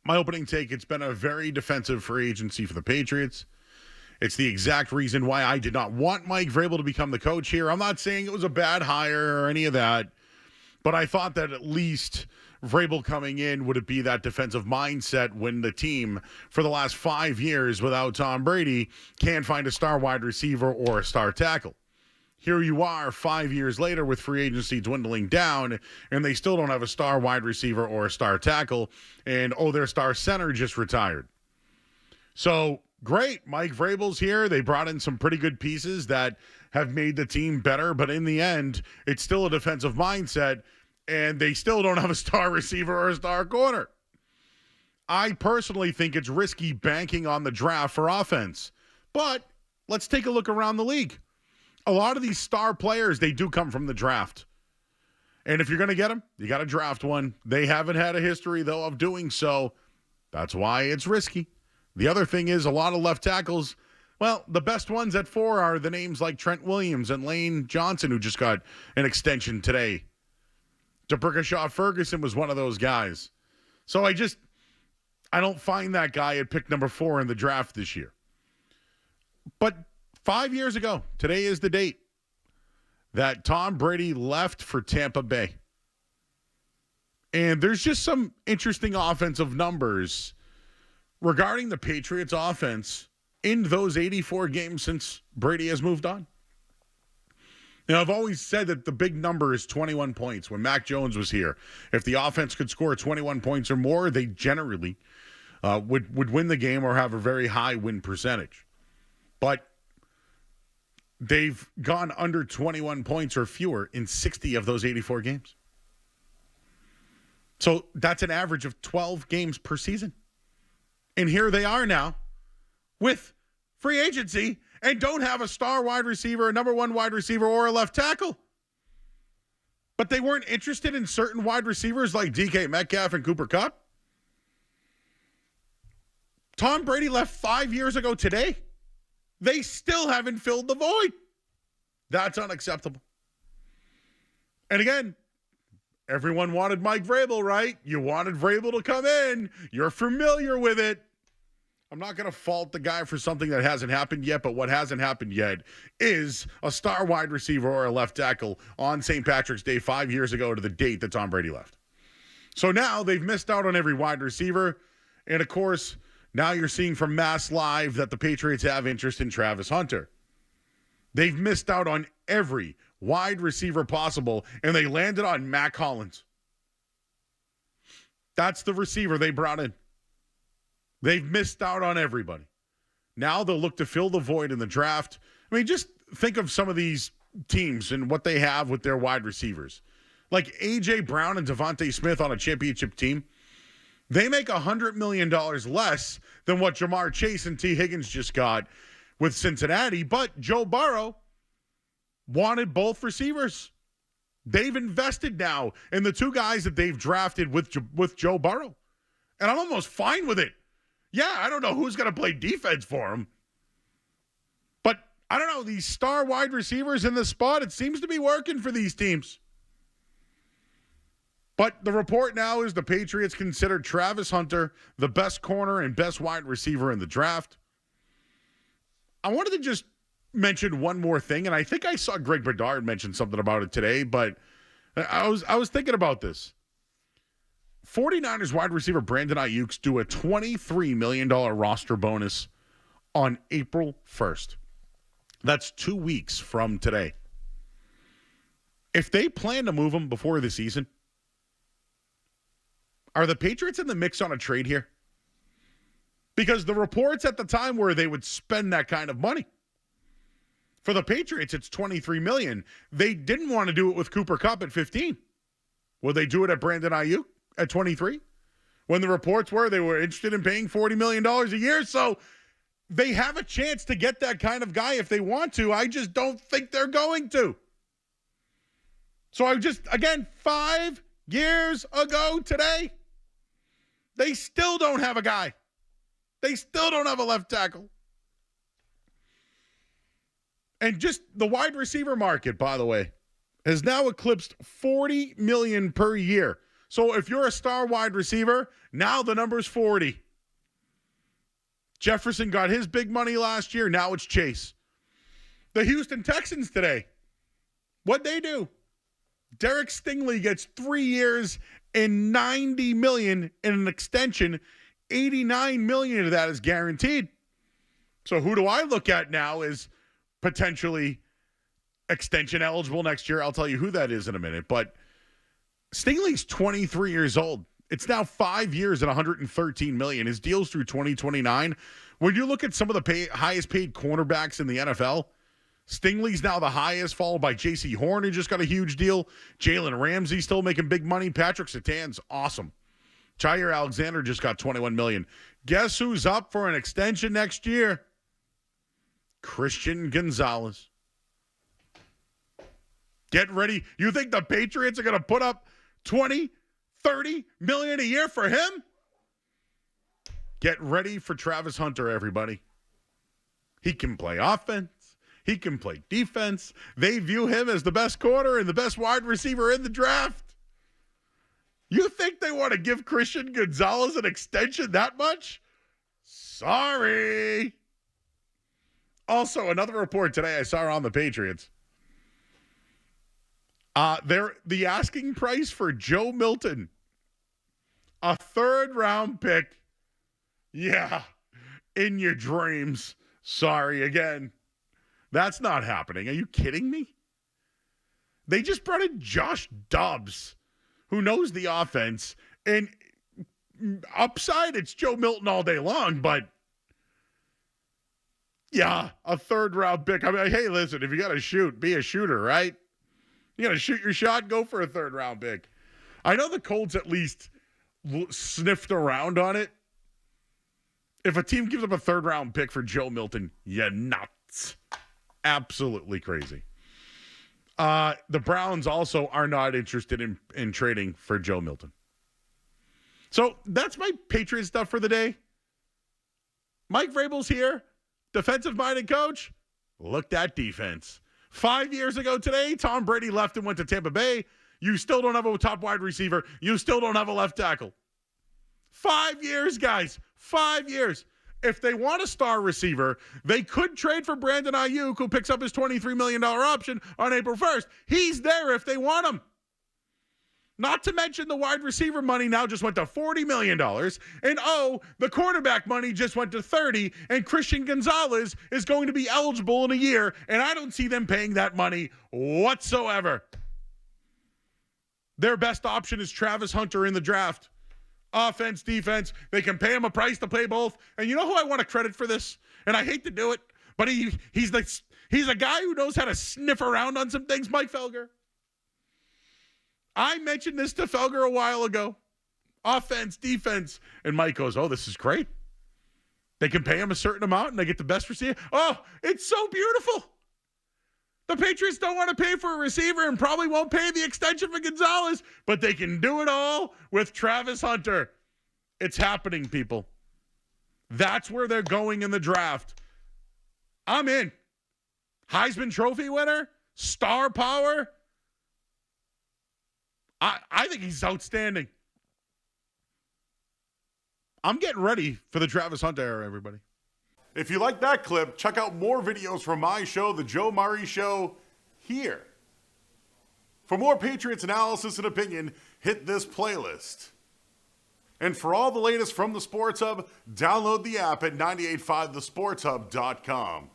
My opening take, it's been a very defensive free agency for the Patriots. It's the exact reason why I did not want Mike Vrabel to become the coach here. I'm not saying it was a bad hire or any of that, but I thought that at least Vrabel coming in would it be that defensive mindset when the team for the last 5 years without Tom Brady can't find a star wide receiver or a star tackle. Here you are 5 years later with free agency dwindling down, and they still don't have a star wide receiver or a star tackle, and their star center just retired. So, great, Mike Vrabel's here. They brought in some pretty good pieces that have made the team better, but in the end, it's still a defensive mindset, and they still don't have a star receiver or a star corner. I personally think it's risky banking on the draft for offense, but let's take a look around the league. A lot of these star players, they do come from the draft. And if you're going to get them, you got to draft one. They haven't had a history, though, of doing so. That's why it's risky. The other thing is a lot of left tackles, well, the best ones at 4 are the names like Trent Williams and Lane Johnson, who just got an extension today. D'Brickashaw Ferguson was one of those guys. So I don't find that guy at pick number 4 in the draft this year. But 5 years ago, today is the date that Tom Brady left for Tampa Bay. And there's just some interesting offensive numbers regarding the Patriots offense in those 84 games since Brady has moved on. Now, I've always said that the big number is 21 points. When Mac Jones was here, if the offense could score 21 points or more, they generally would win the game or have a very high win percentage. But they've gone under 21 points or fewer in 60 of those 84 games. So that's an average of 12 games per season. And here they are now with free agency and don't have a star wide receiver, a number 1 wide receiver, or a left tackle. But they weren't interested in certain wide receivers like DK Metcalf and Cooper Kupp. Tom Brady left 5 years ago today. They still haven't filled the void. That's unacceptable. And again, everyone wanted Mike Vrabel, right? You wanted Vrabel to come in. You're familiar with it. I'm not going to fault the guy for something that hasn't happened yet, but what hasn't happened yet is a star wide receiver or a left tackle on St. Patrick's Day 5 years ago to the date that Tom Brady left. So now they've missed out on every wide receiver. And, of course, now you're seeing from Mass Live that the Patriots have interest in Travis Hunter. They've missed out on every wide receiver possible, and they landed on Mac Hollins. That's the receiver they brought in. They've missed out on everybody. Now they'll look to fill the void in the draft. I mean, just think of some of these teams and what they have with their wide receivers. Like A.J. Brown and Devontae Smith on a championship team. They make $100 million less than what Jamar Chase and T. Higgins just got with Cincinnati, but Joe Burrow wanted both receivers. They've invested now in the 2 guys that they've drafted with Joe Burrow. And I'm almost fine with it. Yeah, I don't know who's going to play defense for him. But I don't know, these star wide receivers in the spot, it seems to be working for these teams. But the report now is the Patriots consider Travis Hunter the best corner and best wide receiver in the draft. I wanted to just mention one more thing, and I think I saw Greg Bedard mention something about it today, but I was thinking about this. 49ers wide receiver Brandon Ayuk's due a $23 million roster bonus on April 1st. That's 2 weeks from today. If they plan to move him before the season, are the Patriots in the mix on a trade here? Because the reports at the time were they would spend that kind of money. For the Patriots, it's $23 million. They didn't want to do it with Cooper Kupp at 15. Will they do it at Brandon Ayuk at 23? When the reports were they were interested in paying $40 million a year. So they have a chance to get that kind of guy if they want to. I just don't think they're going to. So again, 5 years ago today, they still don't have a guy. They still don't have a left tackle. And just the wide receiver market, by the way, has now eclipsed $40 million per year. So if you're a star wide receiver, now the number's 40. Jefferson got his big money last year. Now it's Chase. The Houston Texans today, what'd they do? Derek Stingley gets 3 years and $90 million in an extension. $89 million of that is guaranteed. So who do I look at now as potentially extension eligible next year? I'll tell you who that is in a minute. But Stingley's 23 years old. It's now 5 years and $113 million. His deal's through 2029. When you look at some of the highest paid cornerbacks in the NFL, Stingley's now the highest, followed by J.C. Horn, who just got a huge deal. Jalen Ramsey still making big money. Patrick Surtain's awesome. Jair Alexander just got $21 million. Guess who's up for an extension next year? Christian Gonzalez. Get ready. You think the Patriots are going to put up 20, 30 million a year for him? Get ready for Travis Hunter, everybody. He can play offense. He can play defense. They view him as the best corner and the best wide receiver in the draft. You think they want to give Christian Gonzalez an extension that much? Sorry. Also, another report today I saw on the Patriots. The asking price for Joe Milton, a third-round pick. Yeah, in your dreams. Sorry again. That's not happening. Are you kidding me? They just brought in Josh Dobbs, who knows the offense. And upside, it's Joe Milton all day long. But, yeah, a third-round pick. I mean, hey, listen, if you got to shoot, be a shooter, right? You got to shoot your shot, go for a third-round pick. I know the Colts at least sniffed around on it. If a team gives up a third-round pick for Joe Milton, you're nuts. Absolutely crazy. The Browns also are not interested in trading for Joe Milton. So that's my Patriots stuff for the day. Mike Vrabel's here. Defensive-minded coach. Look at defense. 5 years ago today, Tom Brady left and went to Tampa Bay. You still don't have a top wide receiver. You still don't have a left tackle. 5 years, guys. 5 years. If they want a star receiver, they could trade for Brandon Ayuk, who picks up his $23 million option on April 1st. He's there if they want him. Not to mention the wide receiver money now just went to $40 million. And the quarterback money just went to $30. And Christian Gonzalez is going to be eligible in a year. And I don't see them paying that money whatsoever. Their best option is Travis Hunter in the draft. Offense, defense, they can pay him a price to play both. And you know who I want to credit for this? And I hate to do it, but he's a guy who knows how to sniff around on some things, Mike Felger. I mentioned this to Felger a while ago. Offense, defense. And Mike goes, oh, this is great. They can pay him a certain amount and they get the best receiver. Oh, it's so beautiful. The Patriots don't want to pay for a receiver and probably won't pay the extension for Gonzalez, but they can do it all with Travis Hunter. It's happening, people. That's where they're going in the draft. I'm in. Heisman Trophy winner, star power. I think he's outstanding. I'm getting ready for the Travis Hunter era, everybody. If you like that clip, check out more videos from my show, The Joe Murray Show, here. For more Patriots analysis and opinion, hit this playlist. And for all the latest from the Sports Hub, download the app at 985thesportshub.com.